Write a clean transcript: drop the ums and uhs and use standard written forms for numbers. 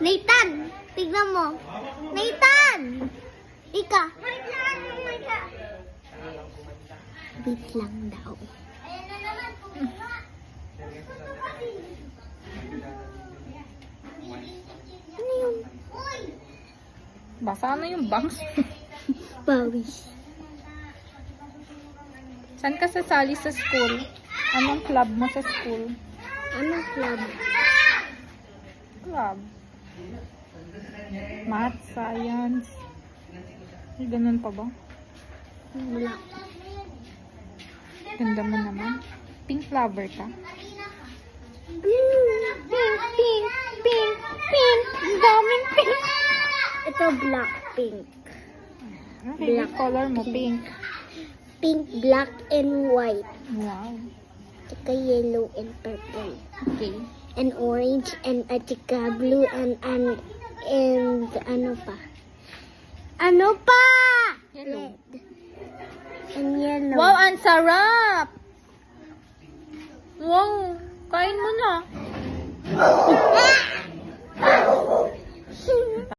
Nathan! Tignan mo. Nathan! Ika. Wait lang daw. Ano yun? Basa na yung bangs. Pawis. Saan ka sasali sa school? Anong club mo sa school? Anong club? Club. Math, science. May ganun pa ba? Wala. Ganda mo naman. Pink lover ka? Pink, pink, pink, pink. Ang daming pink. Ito black, pink. Okay, Black. color mo, pink. Pink, black, and white. Wow. Tsaka yellow and purple. Okay. And orange and tsaka blue and ano pa? Ano pa? Yellow. Red. And yellow. Wow, ang sarap! Wow, kain mo na. Ah!